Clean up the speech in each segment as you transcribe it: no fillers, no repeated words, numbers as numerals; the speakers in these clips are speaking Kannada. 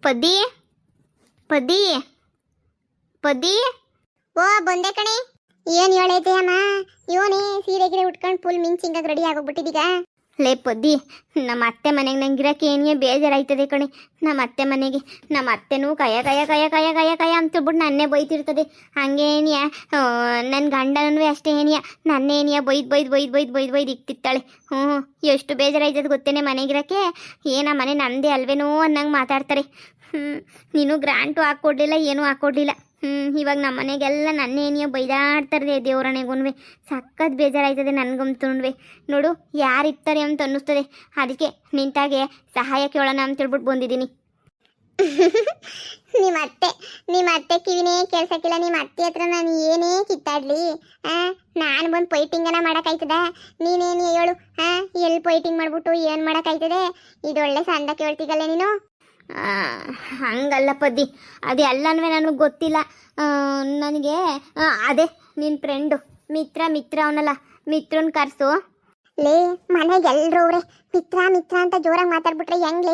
ಪದ್ದಿ ಪದ್ದಿ ಪದ್ದಿ. ಓ ಬಂದೆ ಕಣೆ. ಏನ್ ಹೇಳೈತೆ ಅಮ್ಮ? ಇವನೇ ಸೀರೆ ಗಿರೆ ಉಟ್ಕೊಂಡು ಫುಲ್ ಮಿಂಚಿಂಗಾಗ ರೆಡಿ ಆಗೋಗ್ಬಿಟ್ಟಿದೀಗ. ಲೇ ಪದ್ದಿ, ನಮ್ಮ ಅತ್ತೆ ಮನೆಗೆ ನಂಗಿರಕ್ಕೆ ಏನೇ ಬೇಜಾರಾಯ್ತದೆ ಕಣೆ. ನಮ್ಮ ಅತ್ತೆ ಮನೆಗೆ ನಮ್ಮ ಅತ್ತೆನೂ ಕಯ ಕಯ ಕಯ ಕಯ ಕಯ ಕಯ ಅಂತೇಳ್ಬಿಟ್ಟು ನನ್ನೇ ಬೈತಿರ್ತದೆ. ಹಂಗೇನಿಯ ನನ್ನ ಗಂಡನೂ ಅಷ್ಟೇ ಏನಿಯ ನನ್ನೇನಿಯ ಬೈದು ಇಕ್ತಿತ್ತಾಳೆ. ಎಷ್ಟು ಬೇಜಾರಾಯ್ತದೆ ಗೊತ್ತೇನೆ ಮನೆಗಿರಕ್ಕೆ. ಏನ ಮನೆ ನಂದೇ ಅಲ್ವೇನೋ ಅನ್ನಂಗೆ ಮಾತಾಡ್ತಾರೆ. ನೀನು ಗ್ರಾಂಟು ಹಾಕ್ಕೊಡ್ಲಿಲ್ಲ, ಏನೂ ಹಾಕ್ಕೊಡ್ಲಿಲ್ಲ. ಇವಾಗ ನಮ್ಮ ಮನೆಗೆಲ್ಲ ನನ್ನೇನಿಯ ಬೈದಾಡ್ತಾರೆ ದೇವ್ರಣೆಗೂ. ಸಖತ್ ಬೇಜಾರಾಯ್ತದೆ ನನಗಂತೂ. ನೋಡು ಯಾರಿರ್ತಾರೆ ಅಂತ ಅನ್ನಿಸ್ತದೆ. ಅದಕ್ಕೆ ನಿಂತಾಗೆ ಸಹಾಯ ಕೇಳೋಣ ಅಂತೇಳ್ಬಿಟ್ಟು ಬಂದಿದ್ದೀನಿ. ನಿಮ್ಮ ಅತ್ತೆ ಕಿವಿನೇ ಕೇಳ್ಸಕ್ಕಿಲ್ಲ. ನಿಮ್ಮ ಅತ್ತೆ ಹತ್ರ ನಾನು ಏನೇ ಕಿತ್ತಾಡ್ಲಿ ನಾನು ಬಂದು ಪೈಟಿಂಗನ ಮಾಡೋಕ್ಕಾಯ್ತದ? ನೀನೇನು ಹೇಳು? ಎಲ್ಲಿ ಪೈಟಿಂಗ್ ಮಾಡ್ಬಿಟ್ಟು ಏನು ಮಾಡೋಕ್ಕಾಯ್ತದೆ? ಇದೊಳ್ಳೆ ಸಂದ ಕೇಳ್ತಿಗಲ್ಲ ನೀನು. ಹಂಗಲ್ಲ ಪದ್ದಿ, ಅದೇ ಅಲ್ಲನ್ವೇ ನನಗೆ ಗೊತ್ತಿಲ್ಲ. ನನಗೆ ಅದೇ ನಿನ್ನ ಫ್ರೆಂಡು ಮಿತ್ರ ಅವನಲ್ಲ, ಮಿತ್ರನ ಕರ್ಸು. ಲೇ ಮನೆಗೆ ಎಲ್ಲರೂ ಅವ್ರೆ ಮಿತ್ರ ಅಂತ ಜೋರಾಗಿ ಮಾತಾಡ್ಬಿಟ್ರೆ ಹೆಂಗ್ಲೇ?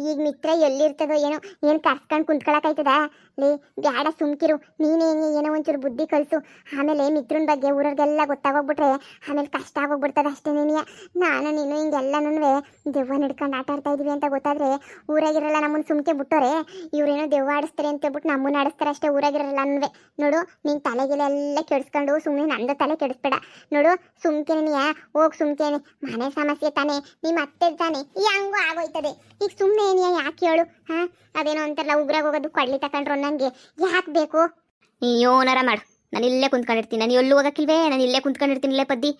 ಈಗ ಮಿತ್ರ ಎಲ್ಲಿರ್ತದೋ ಏನೋ, ಏನು ಕರ್ಸ್ಕೊಂಡು ಕುಂತ್ಕೊಳಕಾಯ್ತದ? ಲೇ ಬ್ಯಾಡ ಸುಮ್ಕಿರು. ನೀನೇನೇ ಏನೋ ಒಂಚೂರು ಬುದ್ಧಿ ಕಲಿಸು. ಆಮೇಲೆ ಮಿತ್ರನ ಬಗ್ಗೆ ಊರವ್ರಿಗೆಲ್ಲ ಗೊತ್ತಾಗೋಗ್ಬಿಟ್ರೆ ಆಮೇಲೆ ಕಷ್ಟ ಆಗೋಗ್ಬಿಡ್ತದೆ ಅಷ್ಟೇ. ನಾನು ನೀನು ಹಿಂಗೆಲ್ಲನೂ ದೆವ್ವ ಹಿಡ್ಕೊಂಡು ಆಟ ಆಡ್ತಾ ಇದೀವಿ ಅಂತ ಗೊತ್ತಾದ್ರೆ ಊರಾಗಿರಲ್ಲ ನಮ್ಮನ್ನು ಸುಮ್ಕೆ ಬಿಟ್ಟೋರೆ. ಇವ್ರೇನೋ ದೆವ್ವ ಆಡಿಸ್ತಾರೆ ಅಂತೇಳ್ಬಿಟ್ಟು ನಮ್ಮನ್ನು ಆಡಿಸ್ತಾರೆ ಅಷ್ಟೇ, ಊರಾಗಿರಲ್ಲ ಅನ್ನುವೆ. ನೋಡು ನೀನು ತಲೆಗೆಲ್ಲ ಕೆಡಿಸ್ಕೊಂಡು ಸುಮ್ಮನೆ ನಂದು ತಲೆ ಕೆಡಿಸ್ಬೇಡ. ನೋಡು ಸುಮ್ಕೆನೆಯ ಹೋಗಿ ಸುಮ್ಕೇನೆ, ಮನೆ ಸಮಸ್ಯೆ ತಾನೆ, ನಿಮ್ಮ ಅತ್ತೆ ತಾನೆ, ಹೆಂಗೂ ಆಗೋಯ್ತದೆ. ಈಗ ಸುಮ್ಮನೆ ಏನಿಯ ಯಾಕೆ ಹೇಳು? ಅದೇನೋ ಅಂತಾರಲ್ಲ ಉಗ್ರಾಗ ಹೋಗೋದು ಕೊಡ್ಲಿ ತಕೊಂಡ್ರು ನನಗೆ ಯಾಕೆ ಬೇಕು? ನೀಯೋನಾರ ಮಾಡು, ನಾನು ಇಲ್ಲೇ ಕುಂತ್ಕೊಂಡಿರ್ತೀನಿ. ನಾನು ಎಲ್ಲೂ ಹೋಗಕ್ಕಿಲ್ವೇ, ನಾನು ಇಲ್ಲೇ ಕುಂತ್ಕೊಂಡಿರ್ತೀನಿ ಇಲ್ಲೇ ಪದ್ದಿ.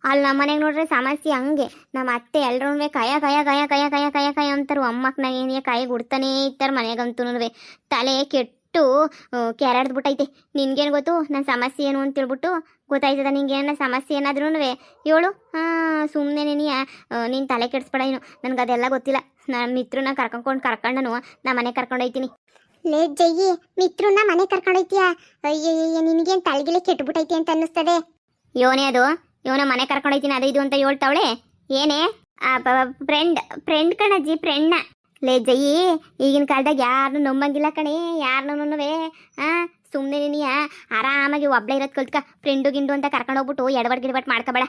ಅಲ್ಲಿ ನಮ್ಮ ಮನೆಗೆ ನೋಡ್ರೆ ಸಮಸ್ಯೆ ಹಂಗೆ. ನಮ್ಮ ಅತ್ತೆ ಎಲ್ಲರೂ ಕಯ ಕಯ ಕಯ ಕಯ ಕಯ ಕಯ ಕಯ ಅಂತಾರು. ಅಮ್ಮಕ್ಕನ ಏನಿಯ ಕಾಯಿಗೆ ಉಡ್ತಾನೇ ಇರ್ತಾರೆ ಮನೆಗಂತೂ. ತಲೆ ಕೆಟ್ಟು ಕೆರಾಡ್ದ್ಬಿಟ್ಟೈತೆ. ನಿನ್ಗೇನು ಗೊತ್ತು ನನ್ನ ಸಮಸ್ಯೆ ಏನು ಅಂತೇಳ್ಬಿಟ್ಟು? ಗೊತ್ತಾಯ್ತದ ನಿಂಗೇನ ಸಮಸ್ಯೆ ಏನಾದ್ರೂ ಹೇಳು. ಸುಮ್ಮನೆ ನೀನು ತಲೆ ಕೆಡಿಸ್ಬೇಡ. ಏನು ನನಗೆ ಅದೆಲ್ಲ ಗೊತ್ತಿಲ್ಲ. ನಾನು ಮಿತ್ರನ ಕರ್ಕೊಂಡು ನಮ್ಮ ಮನೆ ಕರ್ಕೊಂಡೋಯ್ತೀನಿ. ಲೇ ಜಯ್ಯಿ, ಮಿತ್ರನ ಮನೆ ಕರ್ಕೊಂಡೋಯ್ತೀಯಾ? ಅಯ್ಯಯ್ಯ, ನಿನಗೇನು ತಲೆಗಿಲೆ ಕೆಟ್ಬಿಟ್ಟೈತಿ ಅಂತ ಅನ್ನಿಸ್ತದೆ. ಯೋನೇ ಅದು, ಯೋನ ಮನೆ ಕರ್ಕೊಂಡೋಯ್ತೀನಿ ಅದು ಇದು ಅಂತ ಹೇಳ್ತಾವಳೆ. ಏನೇ ಫ್ರೆಂಡ್ ಕಣಜ್ಜಿ, ಫ್ರೆಂಡ್ನ. ಲೇ ಜಯ್ಯಿ, ಈಗಿನ ಕಾಲದಾಗ ಯಾರನ್ನೂ ನಂಬಂಗಿಲ್ಲ ಕಣೆ, ಯಾರನ್ನೂ. ಸುಮ್ಮನೆ ನೀನಿಯ ಆರಾಮಾಗಿ ಒಬ್ಳೆ ಇರೋದು ಕಲ್ತ್ಕ. ಫ್ರೆಂಡು ಗಿಂಡು ಅಂತ ಕರ್ಕೊಂಡು ಹೋಗ್ಬಿಟ್ಟು ಎಡಬಟ್ ಮಾಡ್ಕೋಬೇಡ.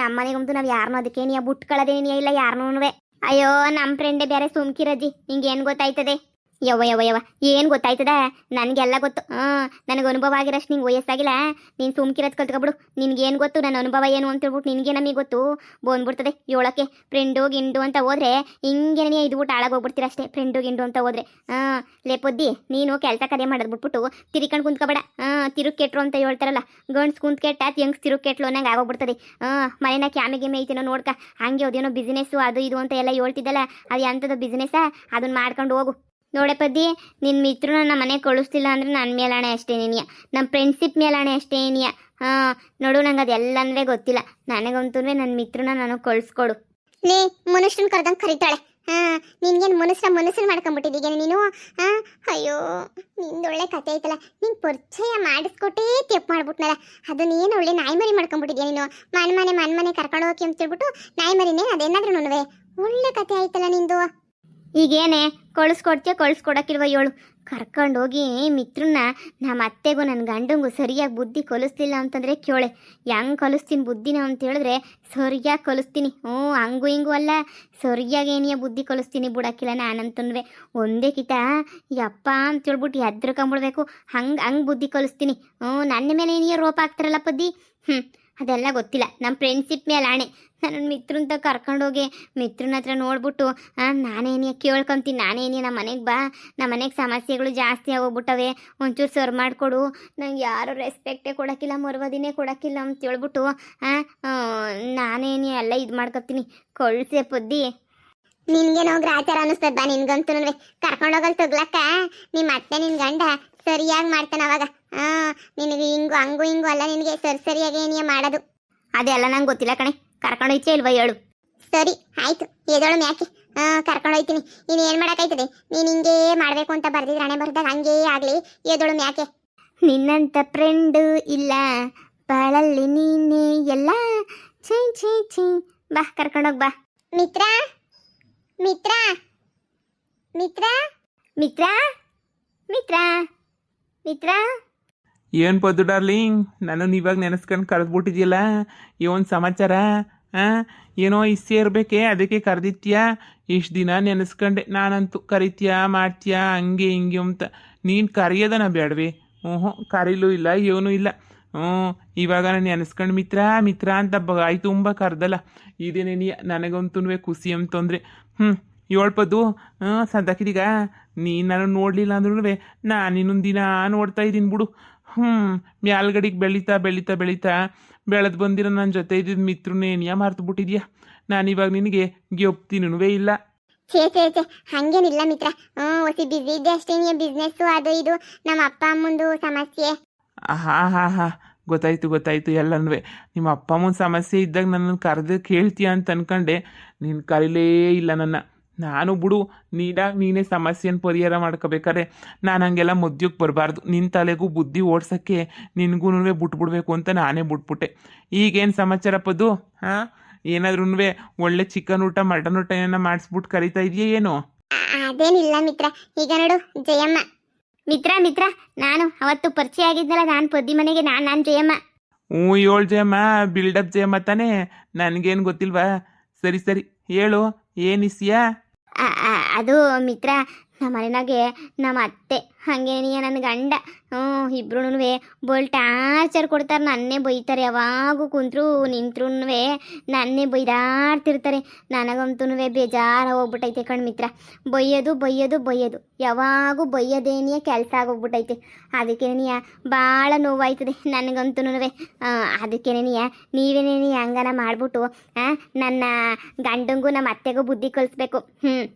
ನಮ್ಮ ಮನೆಗಂತೂ ನಾವು ಯಾರನ್ನೂ ಅದಕ್ಕೆ ನೀಯ ಬುಟ್ಕೊಳ್ಳೋದೇನಿಯ ಇಲ್ಲ ಯಾರನ್ನೂ. ಅಯ್ಯೋ ನಮ್ಮ ಫ್ರೆಂಡೇ ಬೇರೆ, ಸುಮ್ಕಿರಜ್ಜಿ. ನಿಂಗೇನು ಗೊತ್ತಾಯ್ತದೆ? ಯವ್ವ ಏನು ಗೊತ್ತಾಯ್ತದ? ನನಗೆಲ್ಲ ಗೊತ್ತು. ನನಗೆ ಅನುಭವ ಆಗಿರೋಷ್ಟು ನಿಂಗೆ ವಯಸ್ಸಾಗಿಲ್ಲ. ನೀನು ಸುಮ್ಕಿರೋದು ಕಲ್ತ್ಕೊಬಿಡು. ನಿನ್ಗೇನು ಗೊತ್ತು ನನ್ನ ಅನುಭವ ಏನು ಅಂತೇಳ್ಬಿಟ್ಟು? ನಿನಗೆ ನಮಗೆ ಗೊತ್ತು ಬಂದ್ಬಿಡ್ತದೆ ಹೇಳೋಕ್ಕೆ. ಫ್ರೆಂಡು ಗಿಂಡು ಅಂತ ಹೋದ್ರೆ ಹಿಂಗೇನೇ ಇದ್ಬಿಟ್ಟು ಹಾಳಾಗೋಗ್ಬಿಡ್ತೀರ ಅಷ್ಟೇ, ಫ್ರೆಂಡು ಗಿಂಡು ಅಂತ ಹೋದ್ರೆ. ಲೇಪೊದ್ದಿ, ನೀನು ಕೆಲಸ ಕಾರ್ಯ ಮಾಡೋದು ಬಿಟ್ಬಿಟ್ಟು ತಿರ್ಕೊಂಡು ಕುಂತ್ಕೊಬೇಡ. ತಿರುಗಿ ಕೆಟ್ರು ಅಂತ ಹೇಳ್ತಾರಲ್ಲ, ಗಂಡ್ಸ್ ಕುಂತ್ ಕೆಟ್ಟ ಹೆಂಗ್ಸ್ ತಿರುಗಿ ಕೆಟ್ಲು ಅನ್ನಂಗೆ ಆಗೋಗ್ಬಿಡ್ತದೆ. ಮನೇನ ಕ್ಯಾಮಿಗೆ ಐತೇನೋ ನೋಡ್ಕ. ಹಂಗೆ ಅದೇನೋ ಬಿಸ್ನೆಸ್ಸು ಅದು ಇದು ಅಂತ ಎಲ್ಲ ಹೇಳ್ತಿದ್ದಲ್ಲ, ಅದು ಎಂಥದ್ದು ಬಿಸ್ನೆಸ್ಸಾ? ಅದನ್ನ ಮಾಡ್ಕೊಂಡು ಹೋಗು. ನೋಡೆ ಪದ್ದಿ, ನಿನ್ನ ಮಿತ್ರನ ನಮ್ಮ ಮನೆಗೆ ಕಳಿಸ್ತಿಲ್ಲ ಅಂದರೆ ನನ್ನ ಮೇಲಾಣೆ ಅಷ್ಟೇ ನೀನಿಯ, ನಮ್ಮ ಫ್ರೆಂಡ್ಶಿಪ್ ಮೇಲಾಣೆ ಅಷ್ಟೇ ನೀನಿಯ. ನೋಡು ನಂಗೆ ಅದೆಲ್ಲನೂ ಗೊತ್ತಿಲ್ಲ. ನನಗಂತೂ ನನ್ನ ಮಿತ್ರನ ನನಗೆ ಕಳಿಸ್ಕೊಡು. ಲೇ ಮನುಷ್ಯನ ಕರೆದಂಗೆ ಕರಿತಾಳೆ. ನಿನ್ಗೇನು ಮನುಷ್ಯನ ಮಾಡ್ಕೊಂಬಿಟ್ಟಿದ್ದೀಗ ನೀನು? ಅಯ್ಯೋ, ನಿಂದೊಳ್ಳೆ ಕತೆ ಐತಲ್ಲ. ನಿಂಗೆ ಪರಿಚಯ ಮಾಡಿಸ್ಕೊಟ್ಟೇ ತೆಪ್ಪು ಮಾಡ್ಬಿಟ್ನಲ್ಲ. ಅದನ್ನ ಏನು ಒಳ್ಳೆ ನಾಯಿ ಮರಿ ಮಾಡ್ಕೊಂಬಿಟ್ಟಿದ್ಯಾ ನೀನು? ಮನೆ ಕರ್ಕೊಂಡು ಹೋಗಿ ಅಂತೇಳ್ಬಿಟ್ಟು ನಾಯಿ ಮರಿನೇ ಅದೇನಾದ್ರೂ ನೋಡುವೆ. ಒಳ್ಳೆ ಕತೆ ಆಯ್ತಲ್ಲ ನಿಂದು. ಈಗೇನೆ ಕಳಿಸ್ಕೊಡಕ್ಕಿಲ್ವ ಹೇಳು? ಕರ್ಕೊಂಡೋಗಿ ಮಿತ್ರನ್ನ ನಮ್ಮ ಅತ್ತೆಗೂ ನನ್ನ ಗಂಡಂಗೂ ಸರಿಯಾಗಿ ಬುದ್ಧಿ ಕಲಿಸ್ಲಿಲ್ಲ ಅಂತಂದರೆ ಕೇಳೆ. ಹೆಂಗೆ ಕಲಿಸ್ತೀನಿ ಬುದ್ಧಿನ ಅಂತ ಹೇಳಿದ್ರೆ ಸರಿಯಾಗಿ ಕಲಿಸ್ತೀನಿ. ಹಂಗೂ ಹಿಂಗೂ ಅಲ್ಲ, ಸರಿಯಾಗಿ ಏನಿಯ ಬುದ್ಧಿ ಕಲಿಸ್ತೀನಿ. ಬಿಡಕ್ಕಿಲ್ಲ ನಾನಂತಂದ್ರೆ ಒಂದೇ ಕಿತ ಯಪ್ಪ ಅಂತೇಳ್ಬಿಟ್ಟು ಎದ್ರಕೊಂಬಿಡ್ಬೇಕು. ಹಂಗೆ ಬುದ್ಧಿ ಕಲಿಸ್ತೀನಿ. ನನ್ನ ಮೇಲೆ ಏನಿಯ ರೋಪ ಆಗ್ತಾರಲ್ಲ ಪದ್ದಿ. ಅದೆಲ್ಲ ಗೊತ್ತಿಲ್ಲ. ನಮ್ಮ ಫ್ರೆಂಡ್ಶಿಪ್ ಮೇಲೆ ಆಣೆ. ನನ್ನ ಮಿತ್ರಂತ ಕರ್ಕೊಂಡೋಗಿ ಮಿತ್ರನ ಹತ್ರ ನೋಡ್ಬಿಟ್ಟು ನಾನೇನಿಯ ಕೇಳ್ಕೊಂತೀನಿ. ನಾನೇನಿಯ ನಮ್ಮ ಮನೆಗೆ ಬಾ, ನಮ್ಮ ಮನೆಗೆ ಸಮಸ್ಯೆಗಳು ಜಾಸ್ತಿ ಆಗೋಗ್ಬಿಟ್ಟವೆ, ಒಂಚೂರು ಸರ್ ಮಾಡಿಕೊಡು. ನಂಗೆ ಯಾರು ರೆಸ್ಪೆಕ್ಟೇ ಕೊಡೋಕ್ಕಿಲ್ಲ, ಮರ್ಯಾದೆನೇ ಕೊಡೋಕ್ಕಿಲ್ಲ ಅಂತ ಹೇಳ್ಬಿಟ್ಟು ನಾನೇನಿಯ ಎಲ್ಲ ಇದು ಮಾಡ್ಕೊತೀನಿ. ಕಳಿಸೆ ಪದ್ದಿ. ನಿನ್ಗೇನೋ ಗ್ರಾಚಾರ ಅನ್ನಿಸ್ತದ ಬಾ ನಿನ್ಗಂತೂ. ಕರ್ಕೊಂಡೋಗಲ್ ತಗ್ಲಕ್ಕ ನಿಮ್ಮ ಅತ್ತೆ ನಿನ್ ಗಂಡ ಸರಿಯಾಗಿ ಮಾಡ್ತಾನೆ. ಅವಾಗ ನಿನಗೆ ಹಂಗೂ ಹಿಂಗೂ ಅಲ್ಲ, ನಿನಗೆ ಸರಿಯಾಗಿ ಏನಿಯ ಮಾಡೋದು. ಅದೆಲ್ಲ ನಂಗೆ ಗೊತ್ತಿಲ್ಲ ಕಣೆ. ಕರ್ಕೊಂಡೋಯ್ತೇ ಇಲ್ವ ಹೇಳು? ಸರಿ ಆಯ್ತು, ಎದೋಳು ಮ್ಯಾಕೆ ಕರ್ಕೊಂಡೋಯ್ತೀನಿ. ನೀನು ಏನು ಮಾಡೋಕ್ಕಾಯ್ತದೆ? ನೀನು ಹಿಂಗೇ ಮಾಡಬೇಕು ಅಂತ ಬರ್ದಿದ್ರೆ ಹಣೆ ಬರ್ದಾಗ ಹಂಗೇ ಆಗಲಿ. ಎದೋಳು ಮ್ಯಾಕೆ. ನಿನ್ನಂತ ಫ್ರೆಂಡು ಇಲ್ಲ ಬಾಳಲ್ಲಿ ನೀನೇ ಎಲ್ಲ. ಛೀ ಬಾ, ಕರ್ಕೊಂಡೋಗಿ ಬಾ. ಮಿತ್ರ ಮಿತ್ರ ಮಿತ್ರ ಮಿತ್ರ ಮಿತ್ರ ಏನು ಪದ್ದು ಡಾರ್ಲಿಂಗ್, ನಾನು ಇವಾಗ ನೆನೆಸ್ಕೊಂಡು ಕರೆದ್ಬಿಟ್ಟಿದ್ಯಲ್ಲ, ಏನು ಸಮಾಚಾರ? ಏನೋ ಇಷ್ಟೇ ಇರಬೇಕೆ, ಅದಕ್ಕೆ ಕರೆದಿತ್ಯಾ? ಇಷ್ಟು ದಿನ ನೆನೆಸ್ಕೊಂಡೆ ನಾನಂತೂ ಕರಿತೀಯಾ ಮಾಡ್ತೀಯಾ ಹಂಗೆ ಹಿಂಗೆ ಅಂತ. ನೀನು ಕರೆಯೋದನ ಬೇಡವೆ? ಕರೀಲೂ ಇಲ್ಲ ಏನೂ ಇಲ್ಲ. ಇವಾಗ ನಾನು ನೆನೆಸ್ಕೊಂಡು ಮಿತ್ರ ಮಿತ್ರ ಅಂತ ಬಾಯಿ ತುಂಬ ಕರೆದಲ್ಲ, ಇದೇನೇನಿಯ ನನಗಂತೂ ಖುಷಿ ಅಂತಂದರೆ. ಹೇಳ್ಪದು ಸಂತಾಕಿದೀಗ ನೀನು ನಾನು ನೋಡಲಿಲ್ಲ ಅಂದ್ರೂ ನಾನು ಇನ್ನೊಂದು ದಿನ ನೋಡ್ತಾ ಇದ್ದೀನಿ ಬಿಡು. ಮ್ಯಾಲ್ಗಡಿಗೆ ಬೆಳೀತಾ ಬೆಳೀತಾ ಬೆಳೀತಾ ಬೆಳೆದು ಬಂದಿರೋ ನನ್ನ ಜೊತೆ ಇದ್ದಿದ್ದು ಮಿತ್ರನೇನಿಯ ಮರ್ತು ಬಿಟ್ಟಿದ್ಯಾ. ನಾನಿವಾಗ ನಿನಗೆ ಗೆಪ್ತೀನೂ ಇಲ್ಲ. ಛೇ ಛೇ ಛೇ ಹಂಗೇನಿಲ್ಲ ಮಿತ್ರ. ಹೊಸಿ ಬಿಸಿ ಇದ್ದೆ ಅಷ್ಟೇ. ಬಿಸ್ನೆಸ್ಸು ಅದು ಇದು ನಮ್ಮ ಅಪ್ಪ ಅಮ್ಮಂದು ಸಮಸ್ಯೆ. ಹಾ ಗೊತ್ತಾಯ್ತು ಎಲ್ಲನೂ. ನಿಮ್ಮ ಅಪ್ಪ ಅಮ್ಮನ ಸಮಸ್ಯೆ ಇದ್ದಾಗ ನನ್ನನ್ನು ಕರೆದು ಕೇಳ್ತೀಯ ಅಂತ ಅನ್ಕೊಂಡೆ, ನೀನು ಕರೀಲೇ ಇಲ್ಲ ನನ್ನ. ನಾನು ಬಿಡು, ನೀನೇ ಸಮಸ್ಯೆನ ಪರಿಹಾರ ಮಾಡ್ಕೋಬೇಕಾರೆ ನಾನು ಹಂಗೆಲ್ಲ ಮದ್ಯಕ್ಕೆ ಬರಬಾರ್ದು. ನಿನ್ನ ತಲೆಗೂ ಬುದ್ಧಿ ಓಡ್ಸೋಕ್ಕೆ ನಿನಗೂ ಬಿಟ್ಬಿಡ್ಬೇಕು ಅಂತ ನಾನೇ ಬಿಟ್ಬಿಟ್ಟೆ. ಈಗೇನು ಸಮಾಚಾರ ಪದ್ದು? ಏನಾದ್ರೂ ಒಳ್ಳೆ ಚಿಕನ್ ಊಟ ಮಟನ್ ಊಟ ಏನಾರ ಮಾಡಿಸ್ಬಿಟ್ಟು ಕರಿತಾ ಇದೆಯಾ ಏನು? ಅದೇನಿಲ್ಲ ಮಿತ್ರ. ಈಗ ನೋಡು ಜಯಮ್ಮ. ಮಿತ್ರ ನಾನು ಅವತ್ತು ಪರಿಚಯ ಆಗಿದ್ನಲ್ಲ, ನಾನು ಪೊದ್ದಿ ಮನೆಗೆ ನಾನು ಜಯಮ್ಮ. ಏಳು ಜಯಮ್ಮ, ಬಿಲ್ಡಪ್ ಜಯಮ್ಮ ತಾನೇ? ನನಗೇನು ಗೊತ್ತಿಲ್ವಾ? ಸರಿ ಹೇಳು, ಏನಿಸ್ಯಾ? ಅದು ಮಿತ್ರ, ನಮ್ಮ ಮನೆಯಾಗೆ ನಮ್ಮ ಅತ್ತೆ ಹಾಗೇನಿಯ ನನ್ನ ಗಂಡ ಇಬ್ರು ಬೋಲ್ ಟಾರ್ಚರ್ ಕೊಡ್ತಾರೆ. ನನ್ನೇ ಬೈತಾರೆ, ಯಾವಾಗೂ ಕುಂತ್ರು ನಿಂತ್ರು ನನ್ನೇ ಬೈದಾಡ್ತಿರ್ತಾರೆ. ನನಗಂತೂ ಬೇಜಾರು ಹೋಗ್ಬಿಟ್ಟೈತೆ ಕಣ್ ಮಿತ್ರ. ಬೈಯೋದು ಯಾವಾಗೂ ಬೈಯೋದೇನಿಯ ಕೆಲಸ ಆಗೋಗ್ಬಿಟ್ಟೈತೆ. ಅದಕ್ಕೇನಿಯ ಭಾಳ ನೋವಾಯ್ತದೆ ನನಗಂತೂ. ಅದಕ್ಕೇನಿಯ ನೀವೇನೇನಿ ಹಂಗನ ಮಾಡ್ಬಿಟ್ಟು ನನ್ನ ಗಂಡಂಗೂ ನಮ್ಮ ಅತ್ತೆಗೂ ಬುದ್ಧಿ ಕಲಿಸ್ಬೇಕು.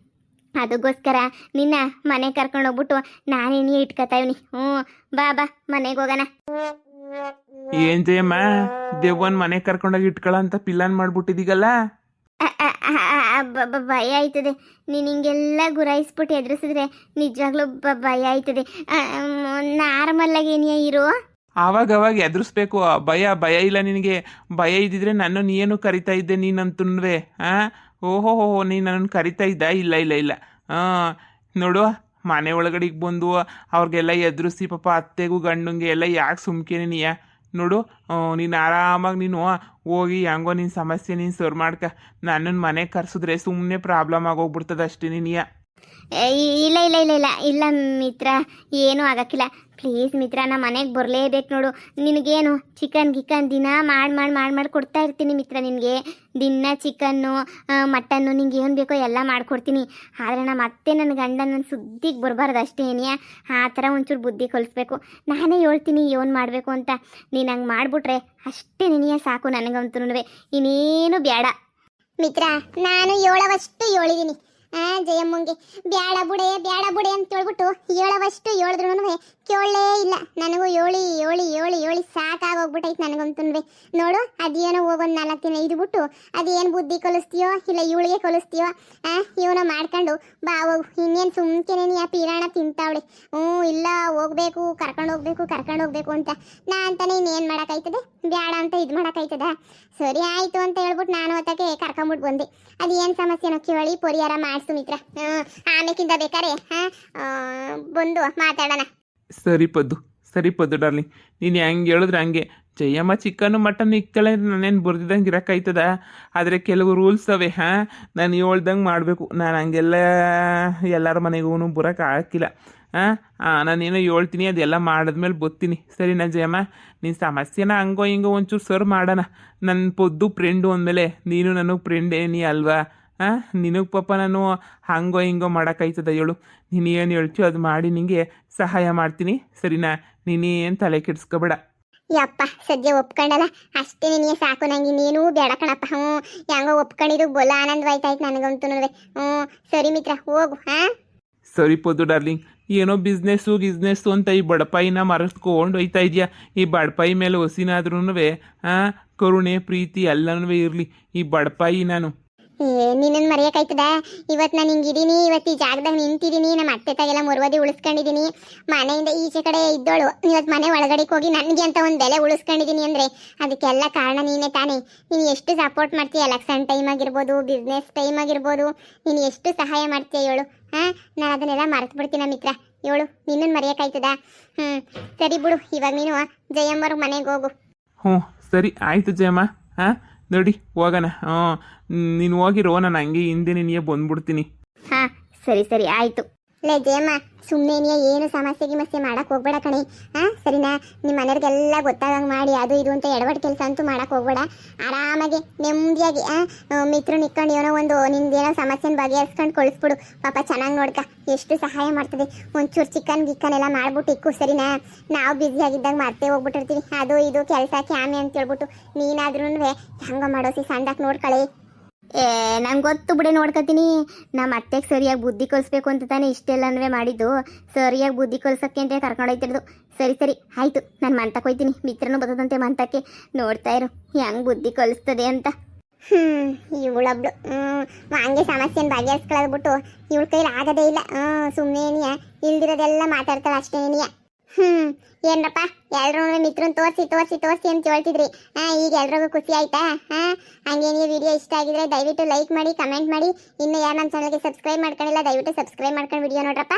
ಅದಕ್ಕೋಸ್ಕರ ನಿನ್ನ ಮನೆ ಕರ್ಕೊಂಡೋಗ್ಬಿಟ್ಟು ನಾನೇನೇ ಇಟ್ಕೊತಾ ಇವ್ನಿ. ಬಾ ಮನೆಗೆ ಹೋಗೋಣ. ಏನ್ ಜಯಮ್ಮ, ದೇವನ್ ಮನೆ ಕರ್ಕೊಂಡೋಗಿ ಇಟ್ಕೊಳ ಅಂತ ಪ್ಲಾನ್ ಮಾಡ್ಬಿಟ್ಟಿದೀಗಲ್ಲ? ಭಯ ಆಯ್ತದೆ. ನೀನು ಹಿಂಗೆಲ್ಲ ಗುರಾಯಿಸ್ಬಿಟ್ಟು ಎದುರಿಸಿದ್ರೆ ನಿಜವಾಗ್ಲೂ ಭಯ ಆಯ್ತದೆ. ನಾರ್ಮಲ್ಲಾಗಿ ಏನಿಯ ಇರು. ಆವಾಗ ಎದುರಿಸ್ಬೇಕು. ಭಯ ಇಲ್ಲ ನಿನಗೆ. ಭಯ ಇದ್ದಿದ್ರೆ ನನ್ನ ನೀನು ಕರಿತಾ ಇದ್ದೆ ನೀನಂತುನ್ವೆ. ಓಹೋ ನೀನು ನನ್ನನ್ನು ಕರಿತಾ ಇದ್ದ? ಇಲ್ಲ. ನೋಡು, ಮನೆ ಒಳಗಡೆಗೆ ಬಂದು ಅವ್ರಿಗೆಲ್ಲ ಎದುರಿಸಿ ಪಾಪ ಅತ್ತೆಗೂ ಗಂಡಂಗೆ ಎಲ್ಲ ಯಾಕೆ ಸುಮ್ಕೇನೆ ನೀಯ? ನೋಡು, ನೀನು ಆರಾಮಾಗಿ ನೀನು ಹೋಗಿ ಹೆಂಗೋ ನಿನ್ನ ಸಮಸ್ಯೆ ನೀನು ಸರ್ ಮಾಡ್ಕ. ನನ್ನನ್ನು ಮನೆಗೆ ಕರ್ಸಿದ್ರೆ ಸುಮ್ಮನೆ ಪ್ರಾಬ್ಲಮ್ ಆಗೋಗ್ಬಿಡ್ತದೆ ಅಷ್ಟೇ ನೀನಿಯ. ಇಲ್ಲ ಮಿತ್ರ, ಏನೂ ಆಗಕ್ಕಿಲ್ಲ. ಪ್ಲೀಸ್ ಮಿತ್ರ, ನಮ್ಮ ಮನೆಗೆ ಬರಲೇಬೇಕು ನೋಡು. ನಿನಗೇನು ಚಿಕನ್ ಗಿಕನ್ ದಿನ ಮಾಡಿ ಕೊಡ್ತಾ ಇರ್ತೀನಿ ಮಿತ್ರ. ನಿನಗೆ ದಿನ ಚಿಕನ್ನು ಮಟನ್ನು ನಿಂಗೆ ಏನು ಬೇಕೋ ಎಲ್ಲ ಮಾಡಿಕೊಡ್ತೀನಿ. ಆದರೆ ನಮ್ಮ ಅತ್ತೆ ನನ್ನ ಗಂಡ ನನ್ನ ಸುದ್ದಿಗೆ ಬರಬಾರ್ದು ಅಷ್ಟೇ ಏನಿಯ. ಆ ಥರ ಒಂಚೂರು ಬುದ್ಧಿ ಕಲಿಸ್ಬೇಕು. ನಾನೇ ಹೇಳ್ತೀನಿ ಏನು ಮಾಡಬೇಕು ಅಂತ. ನೀನು ಹಂಗೆ ಮಾಡಿಬಿಟ್ರೆ ಅಷ್ಟೇ ನಿನಗೆ ಸಾಕು. ನನಗಂತೂ ಇನ್ನೇನು ಬೇಡ ಮಿತ್ರ. ನಾನು ಹೇಳೋವಷ್ಟು ಹೇಳಿದ್ದೀನಿ ಜಯಮ್ಮಂಗೆ. ಬ್ಯಾಡ ಬುಡೆ ಅಂತ ಹೇಳ್ಬಿಟ್ಟು ಹೇಳೋವಷ್ಟು ಹೇಳಿದ್ರು ಕೇಳಲೇ ಇಲ್ಲ. ನನಗೂ ಹೇಳಿ ಸಾಕಾಗೋಗ್ಬಿಟ್ಟೈತೆ ನನಗಂತೂ. ನೋಡು, ಅದೇನೋ ಹೋಗೊಂದು 4 ದಿನ ಇದ್ಬಿಟ್ಟು ಅದೇನು ಬುದ್ಧಿ ಕಲಿಸ್ತೀಯೋ ಇಲ್ಲ ಇವಳಿಗೆ ಕಲಿಸ್ತೀಯೋ ಇವನೋ ಮಾಡ್ಕೊಂಡು ಬಾ ಹೋಗು. ಇನ್ನೇನು ಸುಮ್ಕೆನೇ ಆ ಪೀರಾಣ ತಿಂತಾವಳೆ. ಇಲ್ಲ ಹೋಗ್ಬೇಕು, ಕರ್ಕೊಂಡು ಹೋಗ್ಬೇಕು ಅಂತ. ನಾ ಅಂತಾನೆ ಇನ್ನೇನು ಮಾಡೋಕ್ಕಾಯ್ತದೆ? ಬ್ಯಾಡ ಅಂತ ಇದು ಮಾಡೋಕ್ಕಾಯ್ತದ? ಸರಿ ಆಯಿತು ಅಂತ ಹೇಳ್ಬಿಟ್ಟು ನಾನು ಹೊತ್ತಕ್ಕೆ ಕರ್ಕೊಂಬಿಟ್ಟು ಬಂದೆ. ಅದು ಏನು ಸಮಸ್ಯೆನೋ ಕೇಳಿ ಪರಿಹಾರ ಮಾಡಿಸು ಮಿತ್ರ. ಆಮೇಕಿಂದ ಬೇಕಾರೆ ಬಂದು ಮಾತಾಡೋಣ. ಸರಿ ಪದ್ದು ಡಾರ್ಲಿಂಗ್, ನೀನು ಹೆಂಗೆ ಹೇಳಿದ್ರೆ ಹಂಗೆ. ಜಯಮ್ಮ ಚಿಕನ್ನು ಮಟನ್ ಇಕ್ತಾಳೆ, ನಾನೇನು ಬರ್ದಿದ್ದಂಗೆ ಇರೋಕ್ಕಾಯ್ತದ? ಆದರೆ ಕೆಲವು ರೂಲ್ಸ್ ಅವೆ. ನಾನು ಹೇಳ್ದಂಗೆ ಮಾಡಬೇಕು. ನಾನು ಹಂಗೆಲ್ಲ ಎಲ್ಲರ ಮನೆಗೂ ಬರೋಕೆ ಆಗಿಲ್ಲ. ನಾನೇನೋ ಹೇಳ್ತೀನಿ, ಅದೆಲ್ಲ ಮಾಡಿದ್ಮೇಲೆ ಬರ್ತೀನಿ. ಸರಿನಾ ಜಯಮ್ಮ? ನಿನ್ನ ಸಮಸ್ಯೆನ ಹಂಗೋ ಹಿಂಗೋ ಒಂಚೂರು ಸರ್ ಮಾಡೋಣ. ನನ್ನ ಪೊದ್ದು ಫ್ರೆಂಡು ಅಂದಮೇಲೆ ನೀನು ನನಗೆ ಫ್ರೆಂಡ್ ಏನಿ ಅಲ್ವಾ? ನಿನಗೆ ಪಾಪ ನಾನು ಹಂಗೋ ಹಿಂಗೋ ಮಾಡೋಕ್ಕಾಯ್ತದ ಹೇಳು? ನೀನು ಏನು ಹೇಳ್ತೀಯೋ ಅದು ಮಾಡಿ ನಿನಗೆ ಸಹಾಯ ಮಾಡ್ತೀನಿ. ಸರಿನಾ? ನೀನೇನು ತಲೆ ಕೆಡಿಸ್ಕೋಬೇಡ. ಯಪ್ಪ, ಸದ್ಯ ಒಪ್ಕೊಂಡಲ್ಲ ಅಷ್ಟೇ ನಿನಗೆ ಸಾಕು. ನಂಗೆ ಇನ್ನೇನೂ ಬೇಡ ಕಣಪ್ಪ. ಹೆಂಗೋ ಒಪ್ಕೊಂಡಿದ್ದು ಬೊಲ ಆನಂದವಾಯ್ತಾಯ್ತು ನನಗಂತೂ. ಸರಿ ಮಿತ್ರ, ಹೋಗು. ಸರಿ ಪೊದ್ದು ಡಾರ್ಲಿಂಗ್, ಏನೋ ಬಿಸ್ನೆಸ್ಸು ಅಂತ ಈ ಬಡಪಾಯಿನ ಮರೆಸ್ಕೊಂಡು ಹೋಯ್ತಾ ಇದೆಯಾ? ಈ ಬಡಪಾಯಿ ಮೇಲೆ ಹೊಸಿನಾದ್ರೂ ಕರುಣೆ ಪ್ರೀತಿ ಎಲ್ಲನೂ ಇರಲಿ. ಈ ಬಡಪಾಯಿ ನಾನು ನಿನ್ನನ್ನು ಮರೆಯೋಕ್ಕಾಯ್ತದ? ಇವತ್ತು ನಾನು ಹಿಂಗಿದ್ದೀನಿ, ಇವತ್ತು ಈ ಜಾಗದಾಗ ನಿಂತಿದ್ದೀನಿ. ನಮ್ಮ ಅತ್ತೆ ತಾಗೆಲ್ಲ ಮುರುವದಿ ಉಳಿಸ್ಕೊಂಡಿದ್ದೀನಿ. ಮನೆಯಿಂದ ಈಚೆ ಕಡೆ ಇದ್ದೋಳು ಇವತ್ತು ಮನೆ ಒಳಗಡೆಗೆ ಹೋಗಿ ನನಗೆ ಅಂತ ಒಂದು ಬೆಲೆ ಉಳಿಸ್ಕೊಂಡಿದ್ದೀನಿ ಅಂದರೆ ಅದಕ್ಕೆಲ್ಲ ಕಾರಣ ನೀನೇ ತಾನೇ. ನೀನು ಎಷ್ಟು ಸಪೋರ್ಟ್ ಮಾಡ್ತೀಯ? ಎಲೆಕ್ಷನ್ ಟೈಮ್ ಆಗಿರ್ಬೋದು, ಬಿಸ್ನೆಸ್ ಟೈಮ್ ಆಗಿರ್ಬೋದು, ನೀನು ಎಷ್ಟು ಸಹಾಯ ಮಾಡ್ತೀಯ ಹೇಳು? ನಾನು ಅದನ್ನೆಲ್ಲ ಮರೆತು ಬಿಡ್ತೀನಿ ಮಿತ್ರ. ಇವಳು ನಿನ್ನನ್ನು ಮರೆಯೋಕ್ಕಾಯ್ತದ? ಸರಿ ಬಿಡು, ಇವಾಗ ನೀನು ಜಯಮ್ಮವ್ರ ಮನೆಗೆ ಹೋಗು. ಹ್ಞೂ ಸರಿ ಆಯಿತು ಜಯಮ್ಮ. ಹಾಂ ನೋಡಿ ಹೋಗೋಣ. ನೀನು ಹೋಗಿರೋ, ನಾನು ಹಂಗೆ ಹಿಂದೆ ನಿನಗೆ ಬಂದ್ಬಿಡ್ತೀನಿ. ಹಾಂ ಸರಿ ಸರಿ ಆಯಿತು. ಲೇ ಜಯಮ್ಮ, ಸುಮ್ಮನೆ ಏನು ಸಮಸ್ಯೆ ಗಿಮಸ್ಯೆ ಮಾಡಕ್ಕೆ ಹೋಗ್ಬೇಡ ಕಣೆ. ಸರಿನಾ? ನಿಮ್ಮ ಮನೆಯವ್ರಿಗೆಲ್ಲ ಗೊತ್ತಾಗಂಗೆ ಮಾಡಿ ಅದು ಇದು ಅಂತ ಎಡವಟ್ಟು ಕೆಲಸ ಅಂತೂ ಮಾಡಕ್ಕೆ ಹೋಗ್ಬೇಡ. ಆರಾಮಾಗಿ ನೆಮ್ಮದಿಯಾಗಿ ಮಿತ್ರರು ನಿಕ್ಕೊಂಡು ಏನೋ ಒಂದು ನಿಂದೇನೋ ಸಮಸ್ಯೆನ ಬಗೆಹರಿಸ್ಕೊಂಡು ಕಳಿಸ್ಬಿಡು. ಪಾಪ ಚೆನ್ನಾಗಿ ನೋಡ್ಕ, ಎಷ್ಟು ಸಹಾಯ ಮಾಡ್ತದೆ. ಒಂಚೂರು ಚಿಕನ್ ಗಿಕ್ಕನ್ ಎಲ್ಲ ಮಾಡ್ಬಿಟ್ಟು ಇಕ್ಕು, ಸರಿನಾ? ನಾವು ಬ್ಯುಸಿ ಆಗಿದ್ದಾಗ ಮರ್ತೇ ಹೋಗ್ಬಿಟ್ಟಿರ್ತೀವಿ, ಅದು ಇದು ಕೆಲಸ ಕ್ಯಾಮೆ ಅಂತ ಹೇಳ್ಬಿಟ್ಟು. ನೀನಾದ್ರೂ ಹಂಗ ಮಾಡೋಸಿ ಸಣ್ಣಕ್ಕೆ ನೋಡ್ಕಳೆ. ನಂಗೆ ಗೊತ್ತು ಬಿಡೆ, ನೋಡ್ಕೊತೀನಿ. ನಮ್ಮ ಅತ್ತೆಗೆ ಸರಿಯಾಗಿ ಬುದ್ಧಿ ಕಲಿಸ್ಬೇಕು ಅಂತ ತಾನೇ ಇಷ್ಟೆಲ್ಲನೂ ಮಾಡಿದ್ದು. ಸರಿಯಾಗಿ ಬುದ್ಧಿ ಕಲಿಸೋಕ್ಕೆ ಅಂತ ಕರ್ಕೊಂಡೋಯ್ತಿರೋದು. ಸರಿ ಸರಿ ಆಯಿತು, ನಾನು ಮಂತಕ್ಕೆ ಹೋಯ್ತೀನಿ. ಮಿತ್ರನೂ ಬರ್ತದಂತೆ ಮಂತಕ್ಕೆ, ನೋಡ್ತಾ ಇರು ಹೆಂಗೆ ಬುದ್ಧಿ ಕಲಿಸ್ತದೆ ಅಂತ. ಇವಳೊಬ್ಳು ಹಂಗೆ ಸಮಸ್ಯೆನ ಬಗೆಹರಿಸ್ಕೊಳ್ಳೋದ್ಬಿಟ್ಟು ಇವಳ ಕೈಲಿ ಆಗೋದೇ ಇಲ್ಲ. ಸುಮ್ಮನೆ ಇಲ್ದಿರೋದೆಲ್ಲ ಮಾತಾಡ್ತಾಳೆ ಅಷ್ಟೇನಿಯ. ಏನಪ್ಪ, ಎಲ್ರೂ ಮಿತ್ರನ್ ತೋರಿಸಿ ತೋರಿಸಿ ತೋರಿಸಿ ಅಂತ ಹೇಳ್ತಿದ್ರಿ. ಈಗ ಎಲ್ರಿಗೂ ಖುಷಿ ಆಯ್ತಾ? ಹಂಗೆ ನೀವು ವಿಡಿಯೋ ಇಷ್ಟ ಆಗಿದ್ರೆ ದಯವಿಟ್ಟು ಲೈಕ್ ಮಾಡಿ, ಕಮೆಂಟ್ ಮಾಡಿ. ಇನ್ನು ಯಾರು ನಮ್ಮ ಚಾನಲ್ಗೆ ಸಬ್ಸ್ಕ್ರೈಬ್ ಮಾಡ್ಕೊಂಡಿಲ್ಲ ದಯವಿಟ್ಟು ಸಬ್ಸ್ಕ್ರೈಬ್ ಮಾಡ್ಕೊಂಡು ವಿಡಿಯೋ ನೋಡ್ರಪ್ಪ.